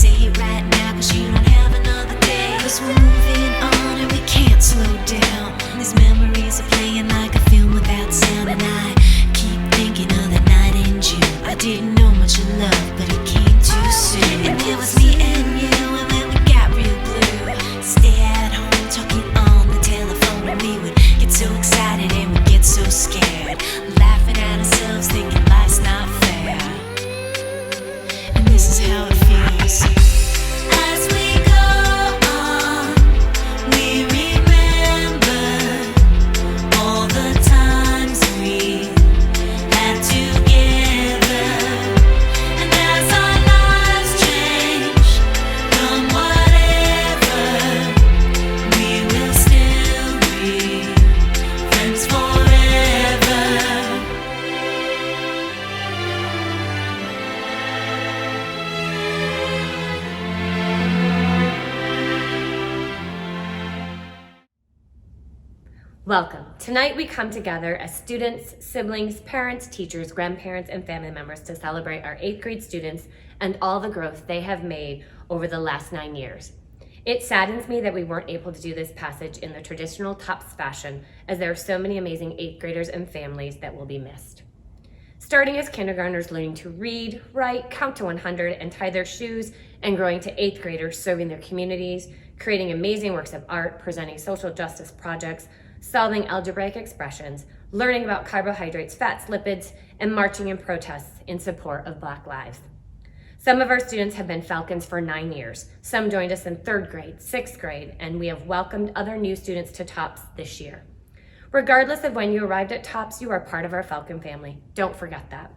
say it right now, cause you don't have another day. Cause we're moving on and we can't slow down. These memories are playing like a film without sound. And I keep thinking of that night in June. I didn't know much of love, but it came too soon. And it was me and you, and then we got real blue. Stay at home talking on the telephone, and we would get so excited and we'd get so scared, laughing at ourselves, thinking life's not fair. And this is how it feels. As we go on, we remember all the times we had together. And as our lives change from whatever, we will still be friends forever. Welcome. Tonight we come together as students, siblings, parents, teachers, grandparents, and family members to celebrate our 8th grade students and all the growth they have made over the last 9 years. It saddens me that we weren't able to do this passage in the traditional TOPS fashion, as there are so many amazing 8th graders and families that will be missed. Starting as kindergartners learning to read, write, count to 100, and tie their shoes, and growing to 8th graders serving their communities, creating amazing works of art, presenting social justice projects, solving algebraic expressions, learning about carbohydrates, fats, lipids, and marching in protests in support of Black lives. Some of our students have been Falcons for 9 years. Some joined us in 3rd grade, 6th grade, and we have welcomed other new students to TOPS this year. Regardless of when you arrived at TOPS, you are part of our Falcon family. Don't forget that.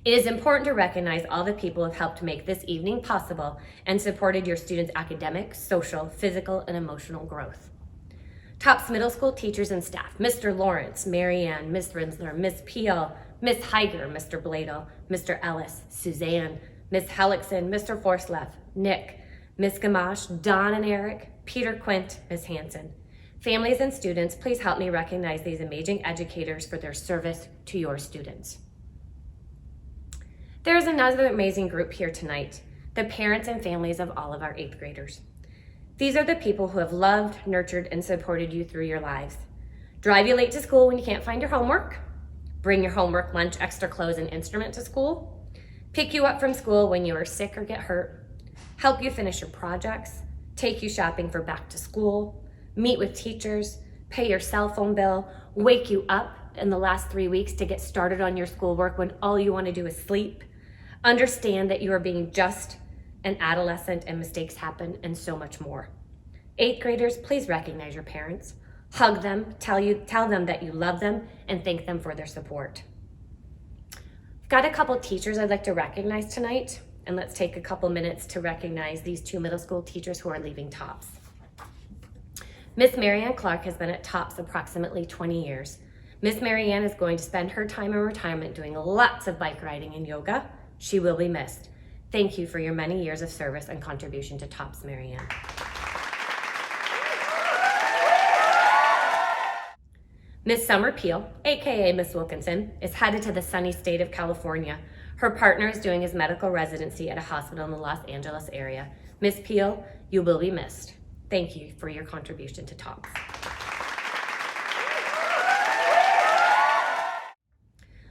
It is important to recognize all the people who have helped make this evening possible and supported your students' academic, social, physical, and emotional growth. TOPS middle school teachers and staff: Mr. Lawrence, Mary Ann, Ms. Rinsler, Ms. Peel, Ms. Heiger, Mr. Bladel, Mr. Ellis, Suzanne, Ms. Hellickson, Mr. Forsleff, Nick, Ms. Gamache, Don and Eric, Peter Quint, Ms. Hanson. Families and students, please help me recognize these amazing educators for their service to your students. There is another amazing group here tonight, the parents and families of all of our 8th graders. These are the people who have loved, nurtured, and supported you through your lives. Drive you late to school when you can't find your homework, bring your homework, lunch, extra clothes, and instrument to school, pick you up from school when you are sick or get hurt, help you finish your projects, take you shopping for back to school, meet with teachers, pay your cell phone bill, wake you up in the last 3 weeks to get started on your schoolwork when all you want to do is sleep, understand that you are being just an adolescent and mistakes happen, and so much more. 8th graders, please recognize your parents, hug them, tell them that you love them, and thank them for their support. I've got a couple teachers I'd like to recognize tonight, and let's take a couple minutes to recognize these 2 middle school teachers who are leaving TOPS. Miss Marianne Clark has been at TOPS approximately 20 years. Miss Marianne is going to spend her time in retirement doing lots of bike riding and yoga. She will be missed. Thank you for your many years of service and contribution to TOPS, Marianne. Miss Summer Peel, AKA Miss Wilkinson, is headed to the sunny state of California. Her partner is doing his medical residency at a hospital in the Los Angeles area. Miss Peel, you will be missed. Thank you for your contribution to TOPS.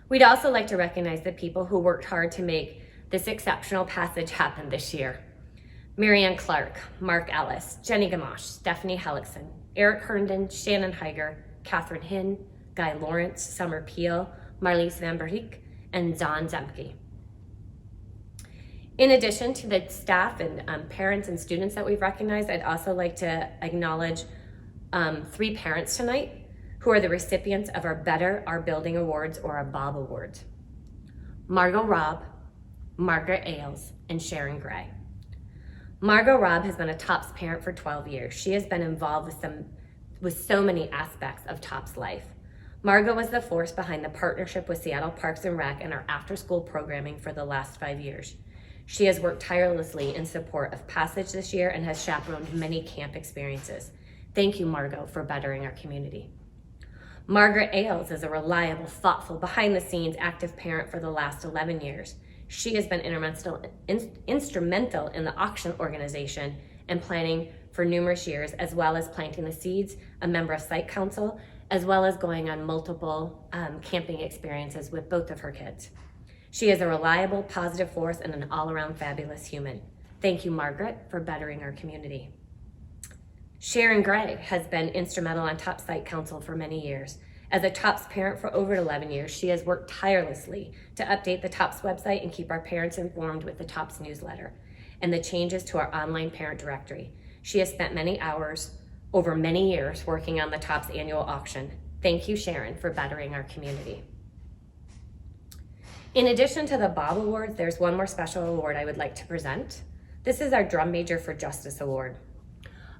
We'd also like to recognize the people who worked hard to make this exceptional passage happen this year. Marianne Clark, Mark Ellis, Jenny Gamache, Stephanie Hellickson, Eric Herndon, Shannon Heiger, Catherine Hinn, Guy Lawrence, Summer Peel, Marlies Van Berheek, and Zahn Zemke. In addition to the staff and parents and students that we've recognized, I'd also like to acknowledge 3 parents tonight who are the recipients of our Better Our Building Awards, or our BOB Awards. Margot Robb, Margaret Ailes, and Sharon Gray. Margot Robb has been a TOPS parent for 12 years. She has been involved with so many aspects of TOPS life. Margot was the force behind the partnership with Seattle Parks and Rec and our after-school programming for the last 5 years. She has worked tirelessly in support of Passage this year and has chaperoned many camp experiences. Thank you, Margot, for bettering our community. Margaret Ailes is a reliable, thoughtful, behind-the-scenes active parent for the last 11 years. She has been instrumental in the auction organization and planning for numerous years, as well as planting the seeds, a member of Site Council, as well as going on multiple camping experiences with both of her kids. She is a reliable, positive force and an all-around fabulous human. Thank you, Margaret, for bettering our community. Sharon Gray has been instrumental on TOPS Site Council for many years. As a TOPS parent for over 11 years, she has worked tirelessly to update the TOPS website and keep our parents informed with the TOPS newsletter and the changes to our online parent directory. She has spent many hours over many years working on the TOPS annual auction. Thank you, Sharon, for bettering our community. In addition to the Bob Awards, there's one more special award I would like to present. This is our Drum Major for Justice Award.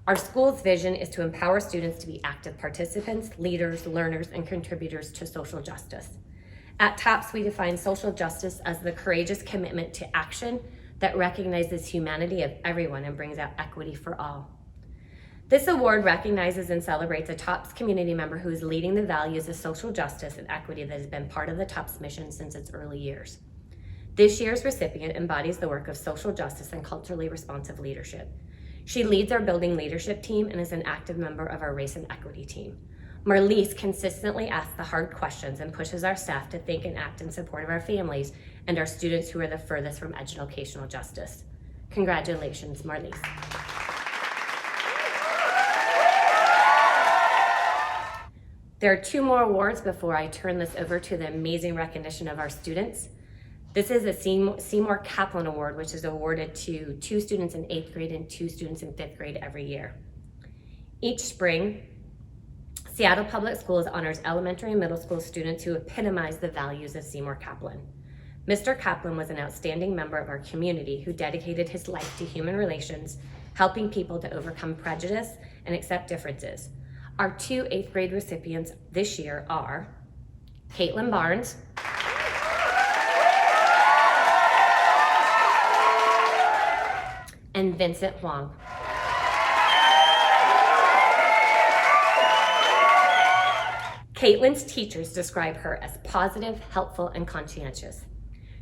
Our school's vision is to empower students to be active participants, leaders, learners, and contributors to social justice. At TOPS, we define social justice as the courageous commitment to action that recognizes humanity of everyone and brings out equity for all. This award recognizes and celebrates a TOPS community member who is leading the values of social justice and equity that has been part of the TOPS mission since its early years. This year's recipient embodies the work of social justice and culturally responsive leadership. She leads our building leadership team and is an active member of our race and equity team. Marlise consistently asks the hard questions and pushes our staff to think and act in support of our families and our students who are the furthest from educational justice. Congratulations, Marlise. There are 2 more awards before I turn this over to the amazing recognition of our students. This is a Seymour Kaplan Award, which is awarded to 2 students in 8th grade and 2 students in 5th grade every year. Each spring, Seattle Public Schools honors elementary and middle school students who epitomize the values of Seymour Kaplan. Mr. Kaplan was an outstanding member of our community who dedicated his life to human relations, helping people to overcome prejudice and accept differences. Our 2 8th grade recipients this year are Caitlin Barnes and Vincent Huang. Caitlin's teachers describe her as positive, helpful, and conscientious.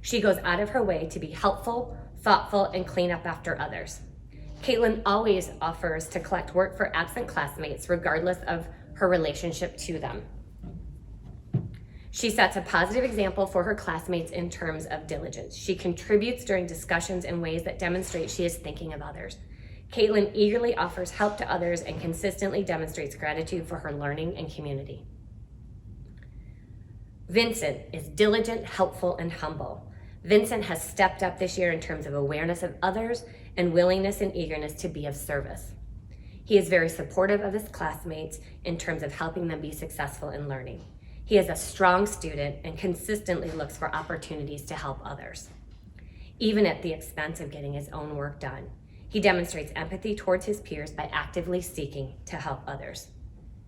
She goes out of her way to be helpful, thoughtful, and clean up after others. Caitlin always offers to collect work for absent classmates regardless of her relationship to them. She sets a positive example for her classmates in terms of diligence. She contributes during discussions in ways that demonstrate she is thinking of others. Caitlin eagerly offers help to others and consistently demonstrates gratitude for her learning and community. Vincent is diligent, helpful, and humble. Vincent has stepped up this year in terms of awareness of others and willingness and eagerness to be of service. He is very supportive of his classmates in terms of helping them be successful in learning. He is a strong student and consistently looks for opportunities to help others, even at the expense of getting his own work done. He demonstrates empathy towards his peers by actively seeking to help others.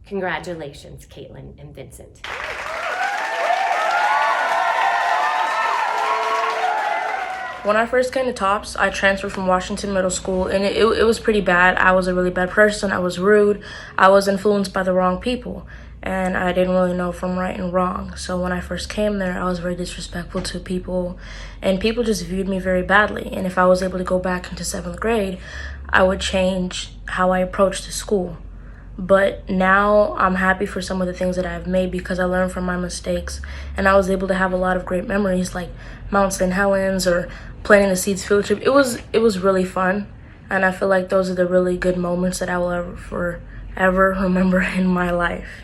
Congratulations, Caitlin and Vincent. When I first came to TOPS, I transferred from Washington Middle School, and it was pretty bad. I was a really bad person. I was rude. I was influenced by the wrong people, and I didn't really know from right and wrong. So when I first came there, I was very disrespectful to people, and people just viewed me very badly. And if I was able to go back into 7th grade, I would change how I approached the school. But now I'm happy for some of the things that I've made because I learned from my mistakes, and I was able to have a lot of great memories like Mount St. Helens or planning the Seeds field trip. It was really fun, and I feel like those are the really good moments that I will ever remember in my life.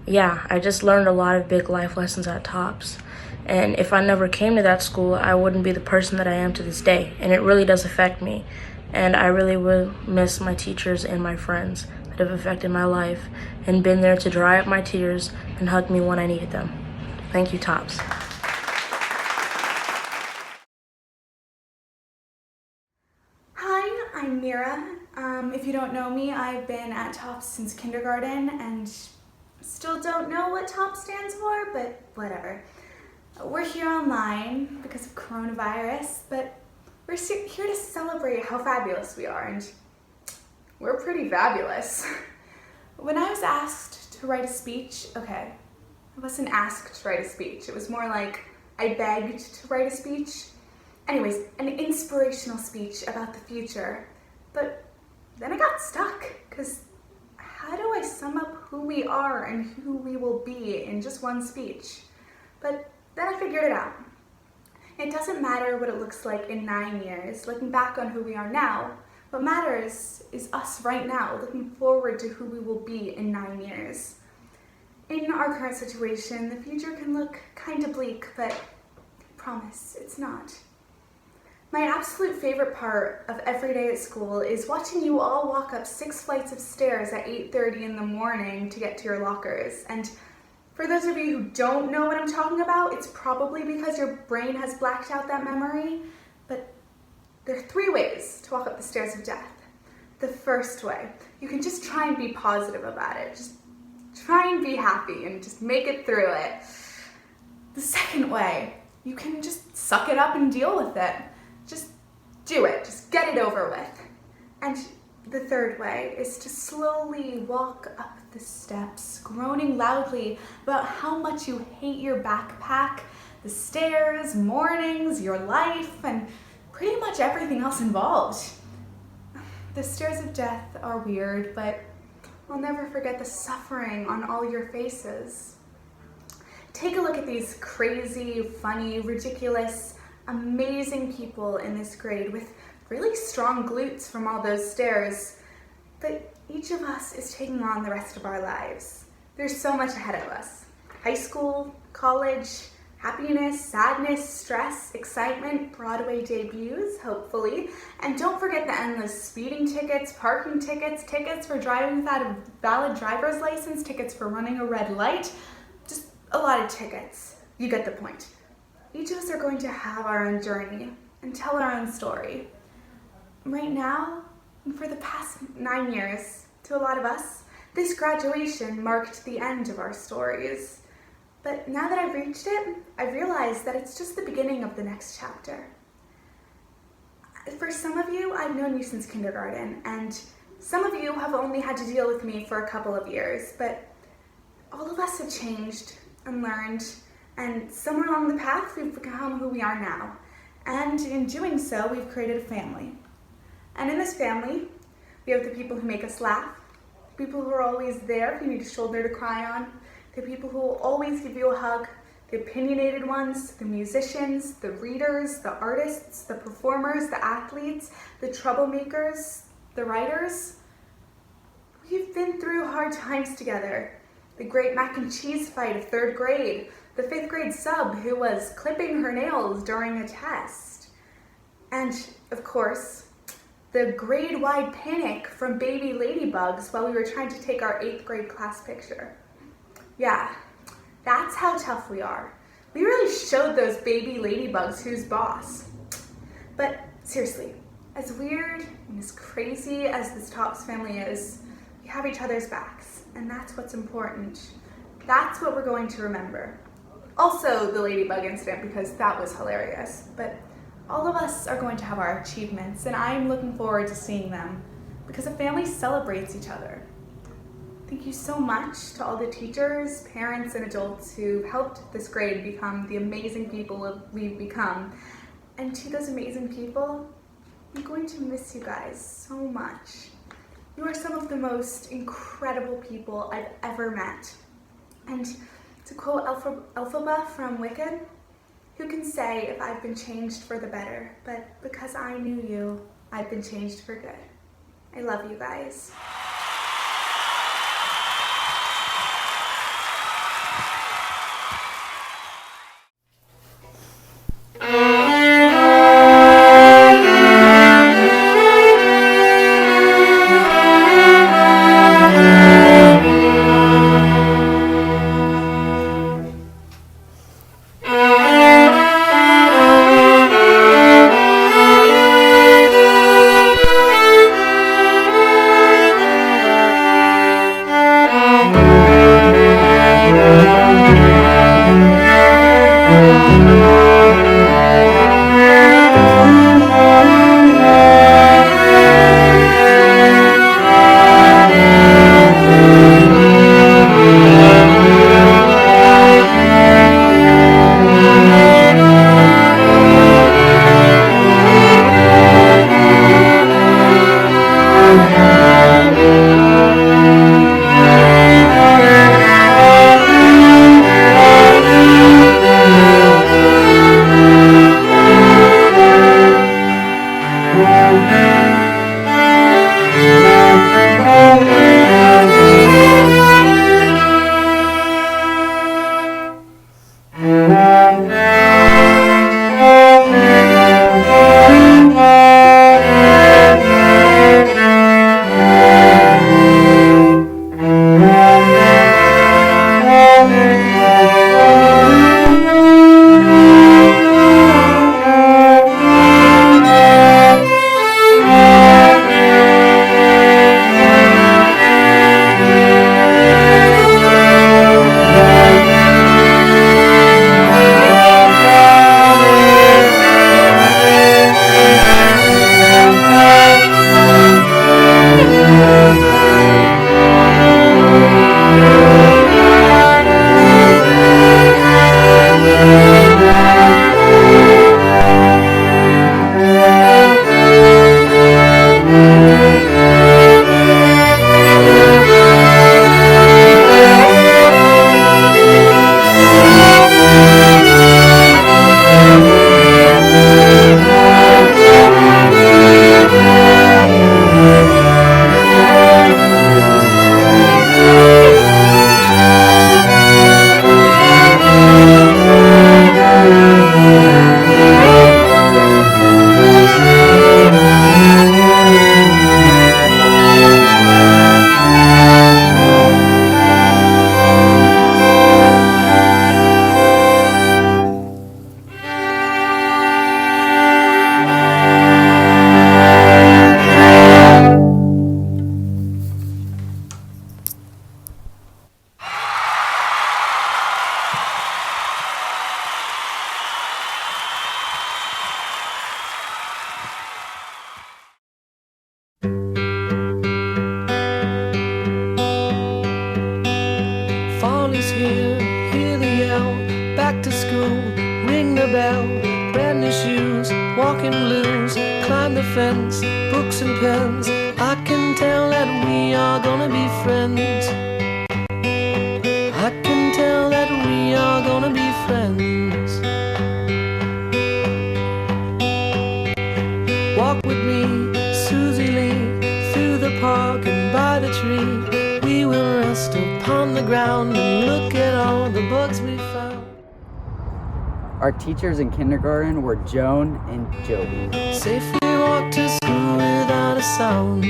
Yeah, I just learned a lot of big life lessons at TOPS, and if I never came to that school, I wouldn't be the person that I am to this day, and it really does affect me. And I really will miss my teachers and my friends that have affected my life and been there to dry up my tears and hug me when I needed them. Thank you, TOPS. Hi, I'm Mira. If you don't know me, I've been at TOPS since kindergarten and still don't know what TOPS stands for, but whatever. We're here online because of coronavirus, but we're here to celebrate how fabulous we are, and we're pretty fabulous. When I was asked to write a speech, okay, I wasn't asked to write a speech. It was more like I begged to write a speech. Anyways, an inspirational speech about the future. But then I got stuck, because how do I sum up who we are and who we will be in just one speech? But then I figured it out. It doesn't matter what it looks like in 9 years, looking back on who we are now. What matters is us right now, looking forward to who we will be in 9 years. In our current situation, the future can look kind of bleak, but I promise it's not. My absolute favorite part of every day at school is watching you all walk up 6 flights of stairs at 8:30 in the morning to get to your lockers. And for those of you who don't know what I'm talking about, it's probably because your brain has blacked out that memory, but there are 3 ways to walk up the stairs of death. The first way, you can just try and be positive about it. Just try and be happy and just make it through it. The second way, you can just suck it up and deal with it. Just do it, just get it over with. And the third way is to slowly walk up the steps, groaning loudly about how much you hate your backpack, the stairs, mornings, your life, and pretty much everything else involved. The stairs of death are weird, but I'll never forget the suffering on all your faces. Take a look at these crazy, funny, ridiculous, amazing people in this grade with really strong glutes from all those stairs. But each of us is taking on the rest of our lives. There's so much ahead of us. High school, college, happiness, sadness, stress, excitement, Broadway debuts, hopefully. And don't forget the endless speeding tickets, parking tickets, tickets for driving without a valid driver's license, tickets for running a red light. Just a lot of tickets. You get the point. Each of us are going to have our own journey and tell our own story. Right now, and for the past 9 years, to a lot of us, this graduation marked the end of our stories. But now that I've reached it, I've realized that it's just the beginning of the next chapter. For some of you, I've known you since kindergarten, and some of you have only had to deal with me for a couple of years, but all of us have changed and learned, and somewhere along the path, we've become who we are now. And in doing so, we've created a family. And in this family, we have the people who make us laugh, the people who are always there if you need a shoulder to cry on, the people who will always give you a hug, the opinionated ones, the musicians, the readers, the artists, the performers, the athletes, the troublemakers, the writers. We've been through hard times together. The great mac and cheese fight of 3rd grade, the 5th grade sub who was clipping her nails during a test. And, of course, the grade-wide panic from baby ladybugs while we were trying to take our 8th grade class picture. Yeah, that's how tough we are. We really showed those baby ladybugs who's boss. But seriously, as weird and as crazy as this Topps family is, we have each other's backs, and that's what's important. That's what we're going to remember. Also the ladybug incident, because that was hilarious, but all of us are going to have our achievements, and I'm looking forward to seeing them, because a family celebrates each other. Thank you so much to all the teachers, parents, and adults who've helped this grade become the amazing people we've become. And to those amazing people, I'm going to miss you guys so much. You are some of the most incredible people I've ever met. And to quote Elphaba from Wicked, who can say if I've been changed for the better, but because I knew you, I've been changed for good. I love you guys. Fall is here, hear the yell, back to school, ring the bell, brand new shoes, walking blues, climb the fence, books and pens, I can tell that we are gonna be friends. I can tell that we are gonna be friends. Walk with me, Susie Lee, through the park and by the tree. We will rest upon the ground and look at all the bugs we found. Our teachers in kindergarten were Joan and Joby. Safely walk to school without a sound.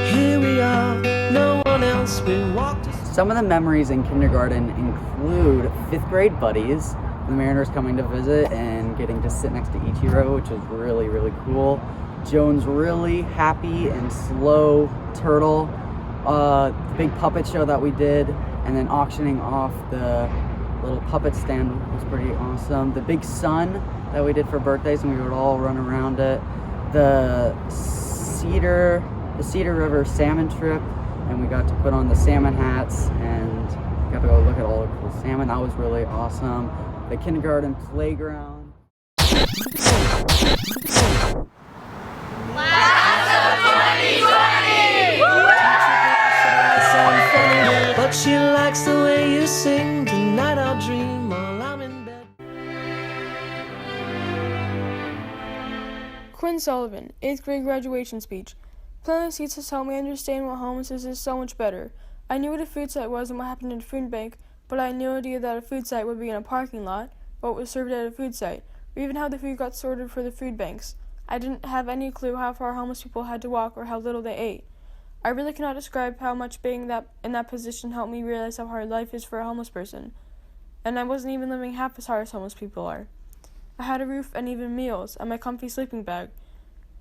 Here we are, no one else, we walk to Some of the memories in kindergarten include 5th grade buddies, the Mariners coming to visit and getting to sit next to Ichiro, which was really, really cool. Joan's really happy and slow turtle, the big puppet show that we did, and then auctioning off the little puppet stand was pretty awesome. The big sun that we did for birthdays, and we would all run around it. The Cedar River salmon trip, and we got to put on the salmon hats and got to go look at all the cool salmon. That was really awesome. The kindergarten playground. but she likes the way you sing. Tonight I'll dream while I'm in bed. Quinn Sullivan, 8th grade graduation speech. Planting seeds has helped me understand what homelessness is so much better. I knew what a food site was and what happened in a food bank, but I had no idea that a food site would be in a parking lot, what was served at a food site, or even how the food got sorted for the food banks. I didn't have any clue how far homeless people had to walk or how little they ate. I really cannot describe how much being in that position helped me realize how hard life is for a homeless person. And I wasn't even living half as hard as homeless people are. I had a roof and even meals, and my comfy sleeping bag.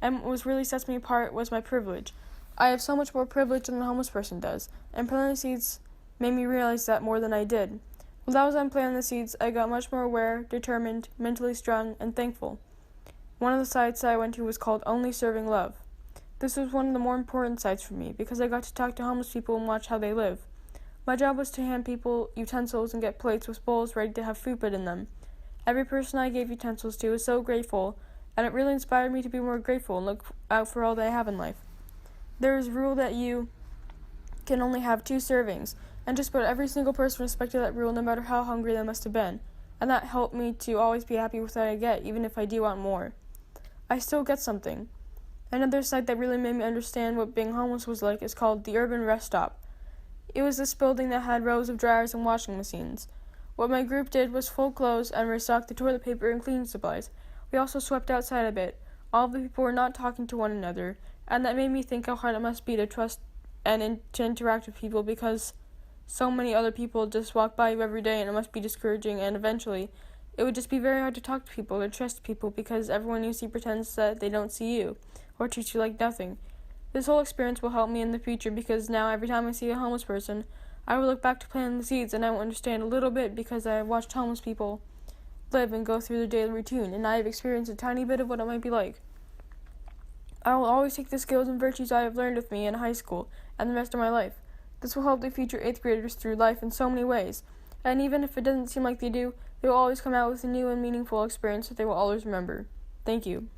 And what was really sets me apart was my privilege. I have so much more privilege than a homeless person does, and planting the seeds made me realize that more than I did. While I was on planting the seeds, I got much more aware, determined, mentally strong, and thankful. One of the sites I went to was called Only Serving Love. This was one of the more important sites for me because I got to talk to homeless people and watch how they live. My job was to hand people utensils and get plates with bowls ready to have food put in them. Every person I gave utensils to was so grateful, and it really inspired me to be more grateful and look out for all that I have in life. There is a rule that you can only have 2 servings, and just about every single person respected that rule no matter how hungry they must have been. and that helped me to always be happy with what I get, even if I do want more. I still get something. Another site that really made me understand what being homeless was like is called the Urban Rest Stop. It was this building that had rows of dryers and washing machines. What my group did was fold clothes and restock the toilet paper and cleaning supplies. We also swept outside a bit. All of the people were not talking to one another, and that made me think how hard it must be to trust and to interact with people, because so many other people just walk by you every day, and it must be discouraging, and eventually it would just be very hard to talk to people or trust people because everyone you see pretends that they don't see you or treats you like nothing. This whole experience will help me in the future, because now every time I see a homeless person, I will look back to planting the seeds, and I will understand a little bit because I have watched homeless people live and go through their daily routine, and I have experienced a tiny bit of what it might be like. I will always take the skills and virtues I have learned with me in high school and the rest of my life. This will help the future 8th graders through life in so many ways, and even if it doesn't seem like they do, they will always come out with a new and meaningful experience that they will always remember. Thank you.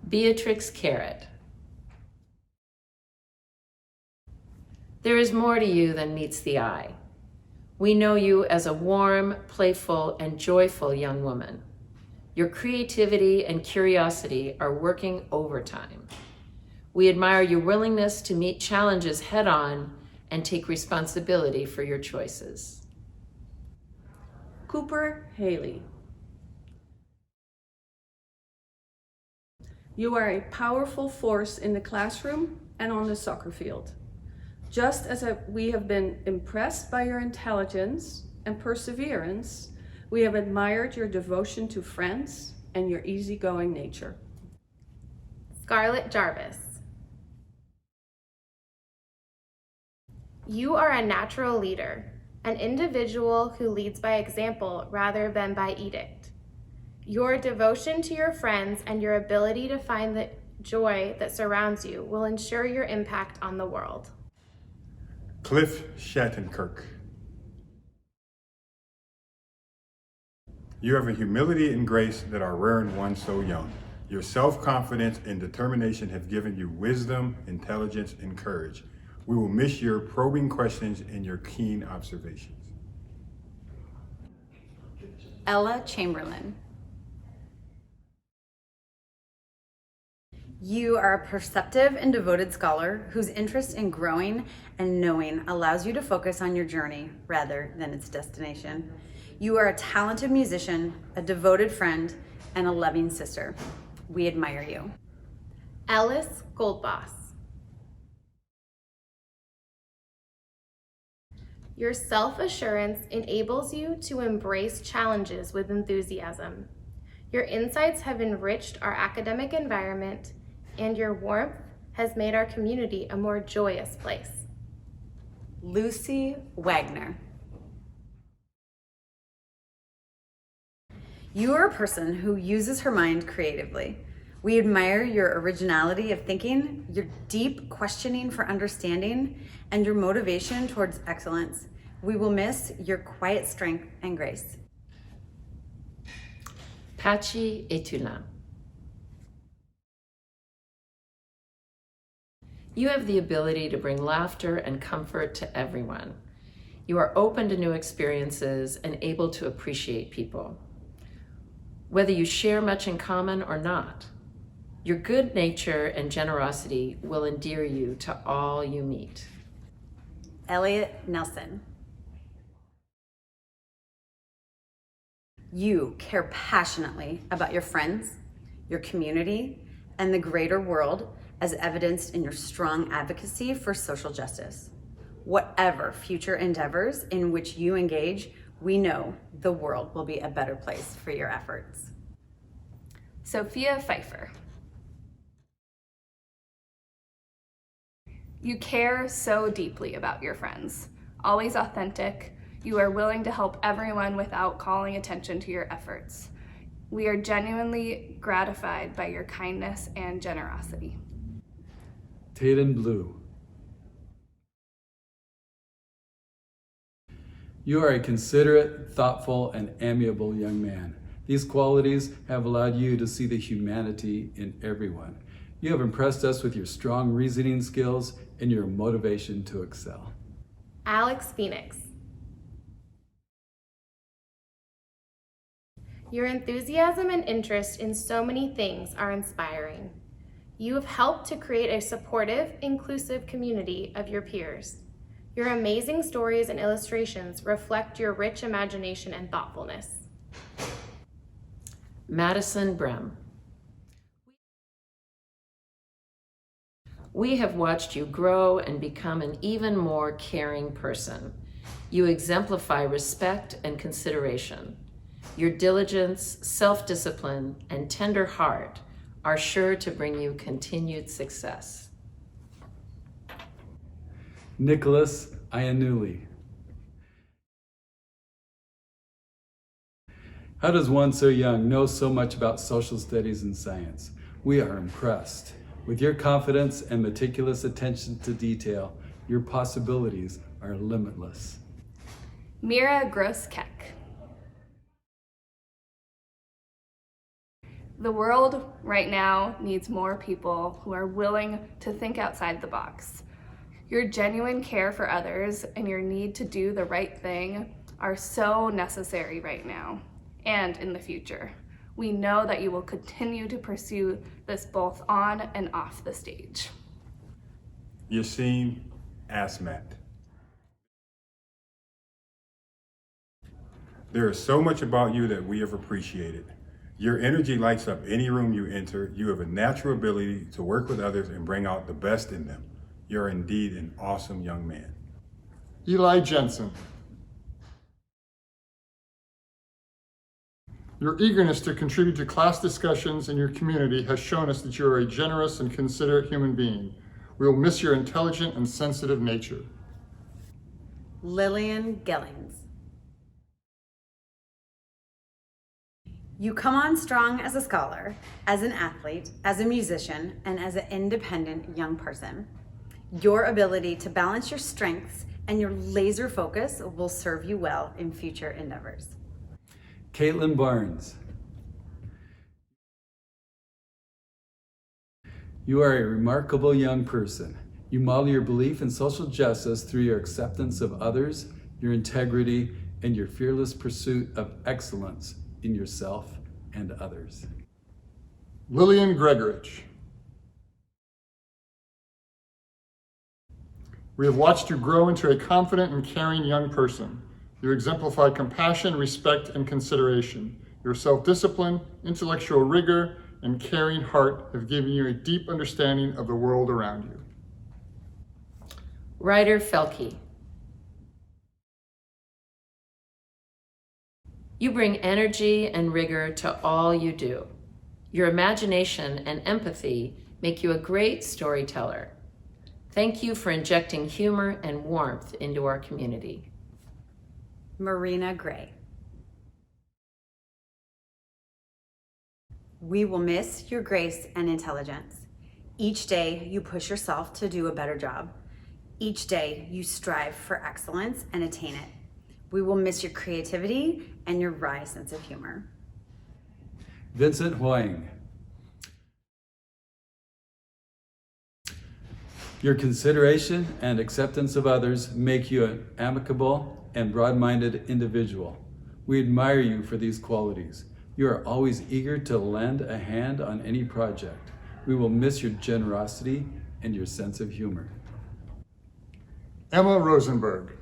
Beatrix Carrot. There is more to you than meets the eye. We know you as a warm, playful, and joyful young woman. Your creativity and curiosity are working overtime. We admire your willingness to meet challenges head-on and take responsibility for your choices. Cooper Haley. You are a powerful force in the classroom and on the soccer field. Just as we have been impressed by your intelligence and perseverance, we have admired your devotion to friends and your easygoing nature. Scarlett Jarvis. You are a natural leader, an individual who leads by example rather than by edict. Your devotion to your friends and your ability to find the joy that surrounds you will ensure your impact on the world. Cliff Shattenkirk. You have a humility and grace that are rare in one so young. Your self-confidence and determination have given you wisdom, intelligence, and courage. We will miss your probing questions and your keen observations. Ella Chamberlain. You are a perceptive and devoted scholar whose interest in growing and knowing allows you to focus on your journey rather than its destination. You are a talented musician, a devoted friend, and a loving sister. We admire you. Alice Goldboss. Your self-assurance enables you to embrace challenges with enthusiasm. Your insights have enriched our academic environment, and your warmth has made our community a more joyous place. Lucy Wagner. You are a person who uses her mind creatively. We admire your originality of thinking, your deep questioning for understanding, and your motivation towards excellence. We will miss your quiet strength and grace. Patchy Etulin. You have the ability to bring laughter and comfort to everyone. You are open to new experiences and able to appreciate people, whether you share much in common or not. Your good nature and generosity will endear you to all you meet. Elliot Nelson. You care passionately about your friends, your community, and the greater world, as evidenced in your strong advocacy for social justice. Whatever future endeavors in which you engage, we know the world will be a better place for your efforts. Sophia Pfeiffer. You care so deeply about your friends, always authentic. You are willing to help everyone without calling attention to your efforts. We are genuinely gratified by your kindness and generosity. Taden Blue. You are a considerate, thoughtful, and amiable young man. These qualities have allowed you to see the humanity in everyone. You have impressed us with your strong reasoning skills and your motivation to excel. Alex Phoenix. Your enthusiasm and interest in so many things are inspiring. You have helped to create a supportive, inclusive community of your peers. Your amazing stories and illustrations reflect your rich imagination and thoughtfulness. Madison Brem. We have watched you grow and become an even more caring person. You exemplify respect and consideration. Your diligence, self-discipline, and tender heart are sure to bring you continued success. Nicholas Iannulli. How does one so young know so much about social studies and science? We are impressed. With your confidence and meticulous attention to detail, your possibilities are limitless. Mira Gross-Keck. The world right now needs more people who are willing to think outside the box. Your genuine care for others and your need to do the right thing are so necessary right now and in the future. We know that you will continue to pursue this both on and off the stage. Yassine Asmat. There is so much about you that we have appreciated. Your energy lights up any room you enter. You have a natural ability to work with others and bring out the best in them. You're indeed an awesome young man. Eli Jensen. Your eagerness to contribute to class discussions in your community has shown us that you are a generous and considerate human being. We will miss your intelligent and sensitive nature. Lillian Gellings. You come on strong as a scholar, as an athlete, as a musician, and as an independent young person. Your ability to balance your strengths and your laser focus will serve you well in future endeavors. Caitlin Barnes. You are a remarkable young person. You model your belief in social justice through your acceptance of others, your integrity, and your fearless pursuit of excellence in yourself and others. Lillian Gregorich. We have watched you grow into a confident and caring young person. You exemplify compassion, respect, and consideration. Your self-discipline, intellectual rigor, and caring heart have given you a deep understanding of the world around you. Ryder Felke. You bring energy and rigor to all you do. Your imagination and empathy make you a great storyteller. Thank you for injecting humor and warmth into our community. Marina Gray. We will miss your grace and intelligence. Each day you push yourself to do a better job. Each day you strive for excellence and attain it. We will miss your creativity and your wry sense of humor. Vincent Huang. Your consideration and acceptance of others make you an amicable and broad-minded individual. We admire you for these qualities. You are always eager to lend a hand on any project. We will miss your generosity and your sense of humor. Emma Rosenberg.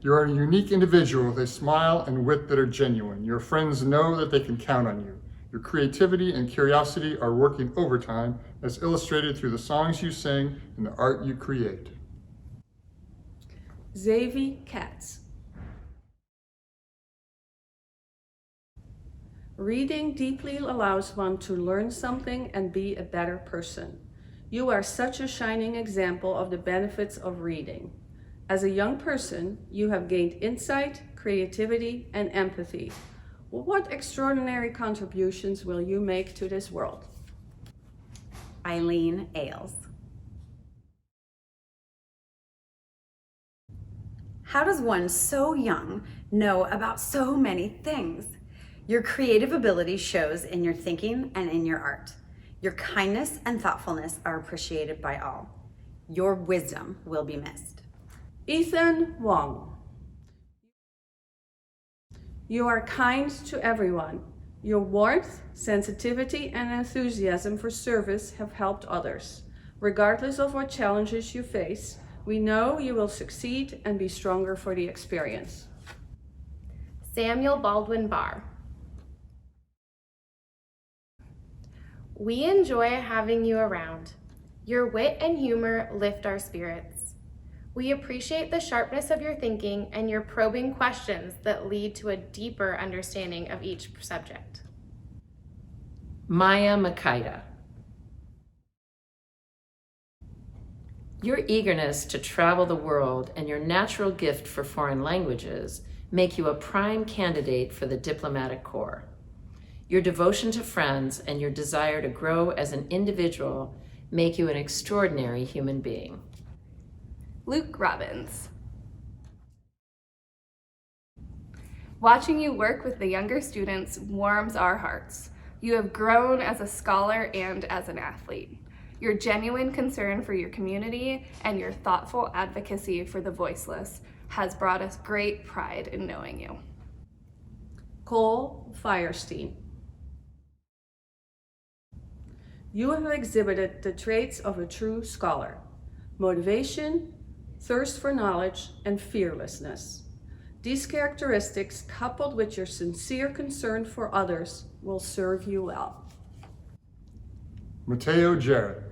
You are a unique individual with a smile and wit that are genuine. Your friends know that they can count on you. Your creativity and curiosity are working overtime, as illustrated through the songs you sing and the art you create. Xavi Katz. Reading deeply allows one to learn something and be a better person. You are such a shining example of the benefits of reading. As a young person, you have gained insight, creativity, and empathy. What extraordinary contributions will you make to this world? Eileen Ailes. How does one so young know about so many things? Your creative ability shows in your thinking and in your art. Your kindness and thoughtfulness are appreciated by all. Your wisdom will be missed. Ethan Wong. You are kind to everyone. Your warmth, sensitivity, and enthusiasm for service have helped others. Regardless of what challenges you face, we know you will succeed and be stronger for the experience. Samuel Baldwin Barr. We enjoy having you around. Your wit and humor lift our spirits. We appreciate the sharpness of your thinking and your probing questions that lead to a deeper understanding of each subject. Maya Makita. Your eagerness to travel the world and your natural gift for foreign languages make you a prime candidate for the diplomatic corps. Your devotion to friends and your desire to grow as an individual make you an extraordinary human being. Luke Robbins. Watching you work with the younger students warms our hearts. You have grown as a scholar and as an athlete. Your genuine concern for your community and your thoughtful advocacy for the voiceless has brought us great pride in knowing you. Cole Firestein. You have exhibited the traits of a true scholar: motivation, thirst for knowledge, and fearlessness. These characteristics, coupled with your sincere concern for others, will serve you well. Mateo Jarrett.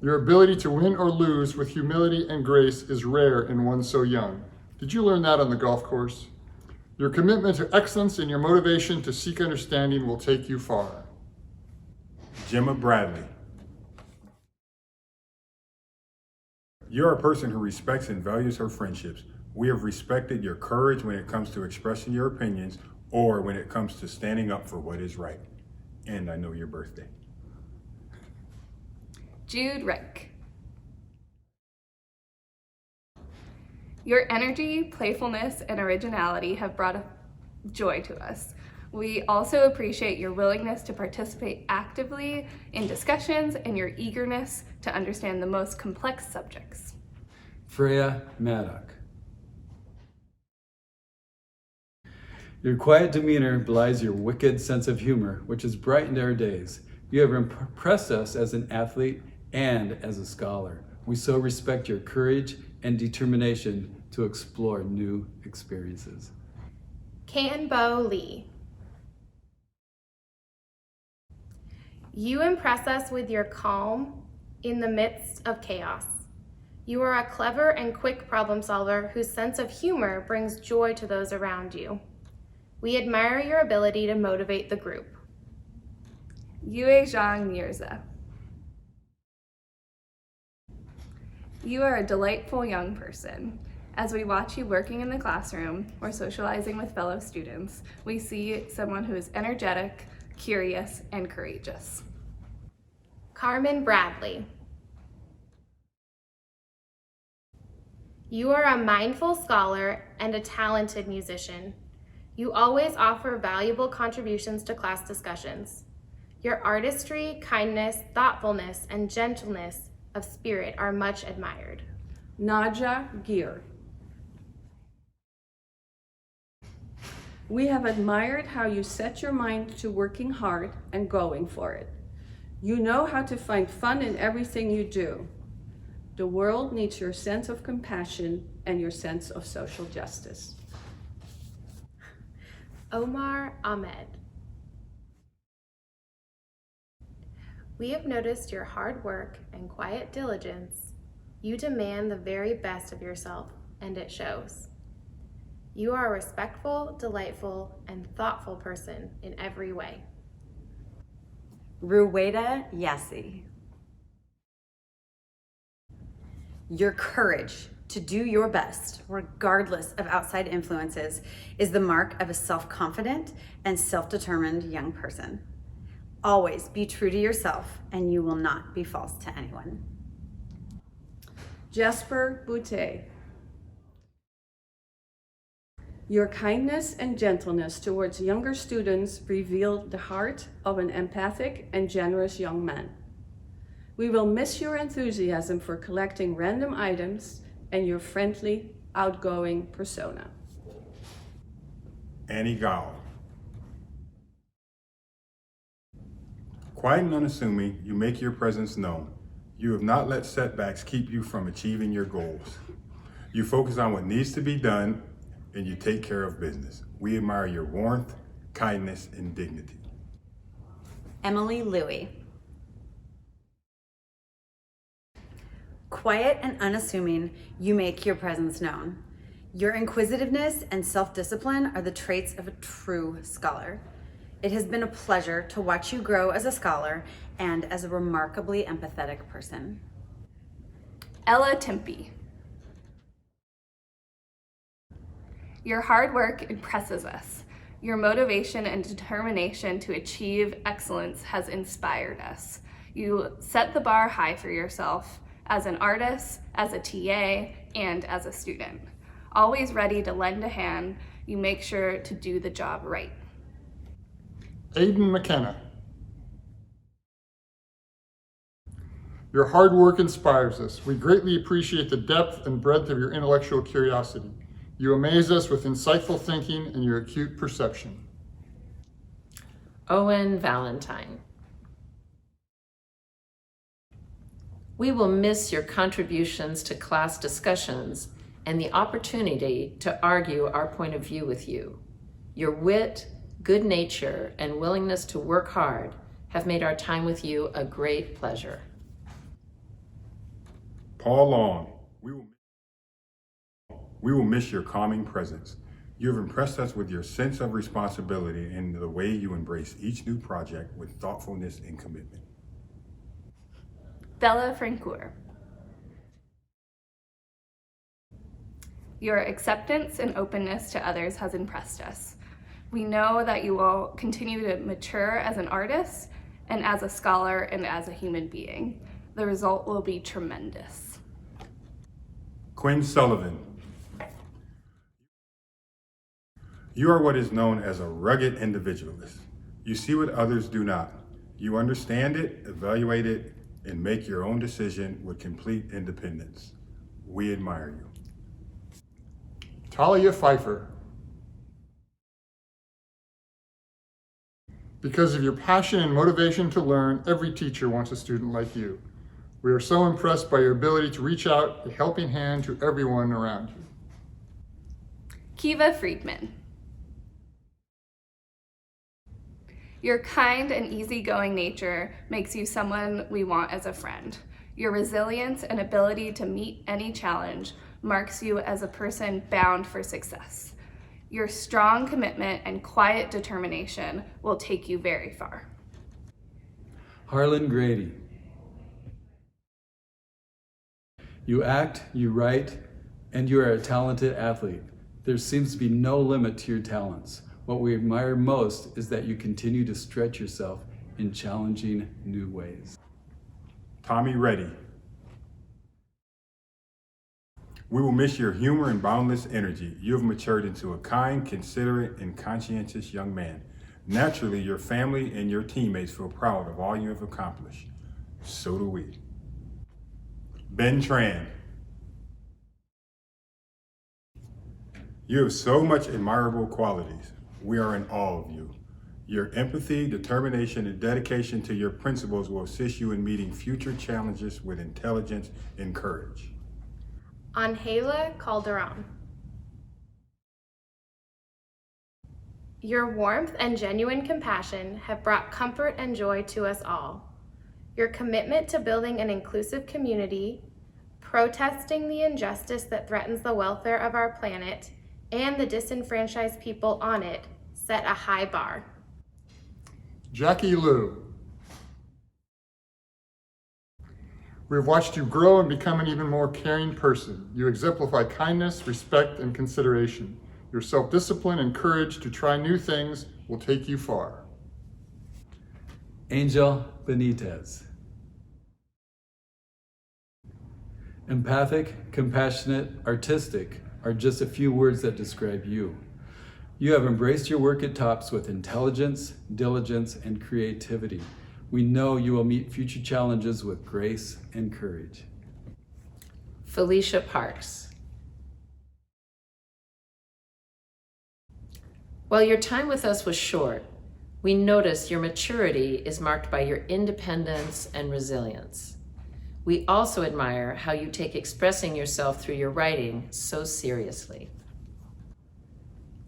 Your ability to win or lose with humility and grace is rare in one so young. Did you learn that on the golf course? Your commitment to excellence and your motivation to seek understanding will take you far. Gemma Bradley. You're a person who respects and values her friendships. We have respected your courage when it comes to expressing your opinions or when it comes to standing up for what is right. And I know your birthday. Jude Reich. Your energy, playfulness, and originality have brought joy to us. We also appreciate your willingness to participate actively in discussions and your eagerness to understand the most complex subjects. Freya Maddock. Your quiet demeanor belies your wicked sense of humor, which has brightened our days. You have impressed us as an athlete and as a scholar. We so respect your courage and determination to explore new experiences. Kanbo Lee. You impress us with your calm in the midst of chaos. You are a clever and quick problem solver whose sense of humor brings joy to those around you. We admire your ability to motivate the group. Yue Zhang Mirza. You are a delightful young person. As we watch you working in the classroom or socializing with fellow students, we see someone who is energetic, curious, and courageous. Carmen Bradley. You are a mindful scholar and a talented musician. You always offer valuable contributions to class discussions. Your artistry, kindness, thoughtfulness, and gentleness of spirit are much admired. Nadja Gear. We have admired how you set your mind to working hard and going for it. You know how to find fun in everything you do. The world needs your sense of compassion and your sense of social justice. Omar Ahmed. We have noticed your hard work and quiet diligence. You demand the very best of yourself, and it shows. You are a respectful, delightful, and thoughtful person in every way. Ruweda Yassi. Your courage to do your best, regardless of outside influences, is the mark of a self-confident and self-determined young person. Always be true to yourself, and you will not be false to anyone. Jasper Boutte. Your kindness and gentleness towards younger students reveal the heart of an empathic and generous young man. We will miss your enthusiasm for collecting random items and your friendly, outgoing persona. Annie Gao. Quiet and unassuming, you make your presence known. You have not let setbacks keep you from achieving your goals. You focus on what needs to be done, and you take care of business. We admire your warmth, kindness, and dignity. Emily Louie. Quiet and unassuming, you make your presence known. Your inquisitiveness and self-discipline are the traits of a true scholar. It has been a pleasure to watch you grow as a scholar and as a remarkably empathetic person. Ella Timpey. Your hard work impresses us. Your motivation and determination to achieve excellence has inspired us. You set the bar high for yourself as an artist, as a TA, and as a student. Always ready to lend a hand, you make sure to do the job right. Aiden McKenna. Your hard work inspires us. We greatly appreciate the depth and breadth of your intellectual curiosity. You amaze us with insightful thinking and your acute perception. Owen Valentine. We will miss your contributions to class discussions and the opportunity to argue our point of view with you. Your wit, good nature, and willingness to work hard have made our time with you a great pleasure. Paul Long. We will miss your calming presence. You have impressed us with your sense of responsibility and the way you embrace each new project with thoughtfulness and commitment. Bella Francoeur. Your acceptance and openness to others has impressed us. We know that you will continue to mature as an artist and as a scholar and as a human being. The result will be tremendous. Quinn Sullivan. You are what is known as a rugged individualist. You see what others do not. You understand it, evaluate it, and make your own decision with complete independence. We admire you. Talia Pfeiffer. Because of your passion and motivation to learn, every teacher wants a student like you. We are so impressed by your ability to reach out a helping hand to everyone around you. Kiva Friedman. Your kind and easygoing nature makes you someone we want as a friend. Your resilience and ability to meet any challenge marks you as a person bound for success. Your strong commitment and quiet determination will take you very far. Harlan Grady. You act, you write, and you are a talented athlete. There seems to be no limit to your talents. What we admire most is that you continue to stretch yourself in challenging new ways. Tommy Reddy. We will miss your humor and boundless energy. You have matured into a kind, considerate, and conscientious young man. Naturally, your family and your teammates feel proud of all you have accomplished. So do we. Ben Tran. You have so much admirable qualities. We are in awe of you. Your empathy, determination, and dedication to your principles will assist you in meeting future challenges with intelligence and courage. Angela Calderon. Your warmth and genuine compassion have brought comfort and joy to us all. Your commitment to building an inclusive community, protesting the injustice that threatens the welfare of our planet and the disenfranchised people on it set a high bar. Jackie Liu. We've watched you grow and become an even more caring person. You exemplify kindness, respect, and consideration. Your self-discipline and courage to try new things will take you far. Angel Benitez. Empathic, compassionate, artistic are just a few words that describe you. You have embraced your work at TOPS with intelligence, diligence, and creativity. We know you will meet future challenges with grace and courage. Felicia Parks. While your time with us was short, we notice your maturity is marked by your independence and resilience. We also admire how you take expressing yourself through your writing so seriously.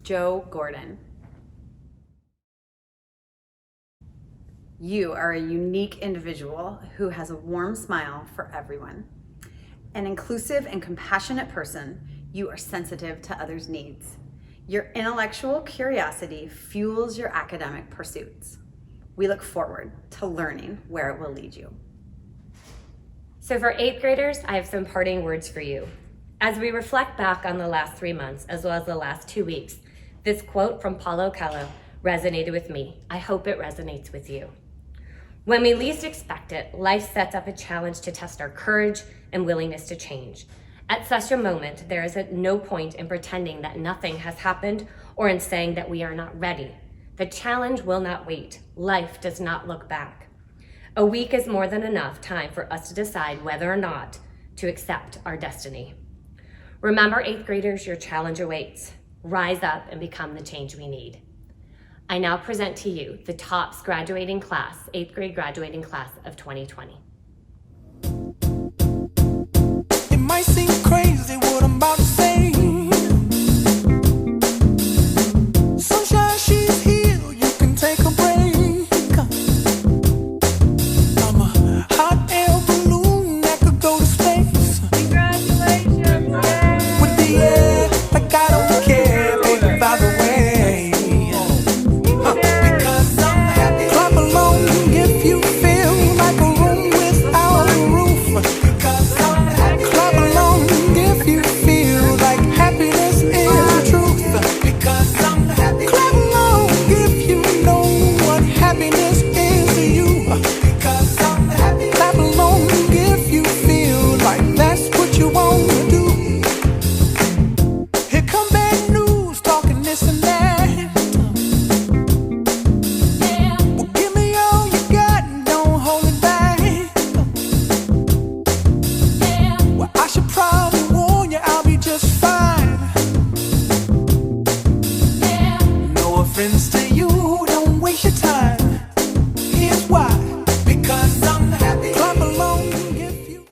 Joe Gordon. You are a unique individual who has a warm smile for everyone. An inclusive and compassionate person, you are sensitive to others' needs. Your intellectual curiosity fuels your academic pursuits. We look forward to learning where it will lead you. So for 8th graders, I have some parting words for you. As we reflect back on the last 3 months, as well as the last 2 weeks, this quote from Paulo Coelho resonated with me. I hope it resonates with you. When we least expect it, life sets up a challenge to test our courage and willingness to change. At such a moment, there is no point in pretending that nothing has happened or in saying that we are not ready. The challenge will not wait. Life does not look back. A week is more than enough time for us to decide whether or not to accept our destiny. Remember, 8th graders, your challenge awaits. Rise up and become the change we need. I now present to you the TOPS graduating class, 8th grade graduating class of 2020. It might seem crazy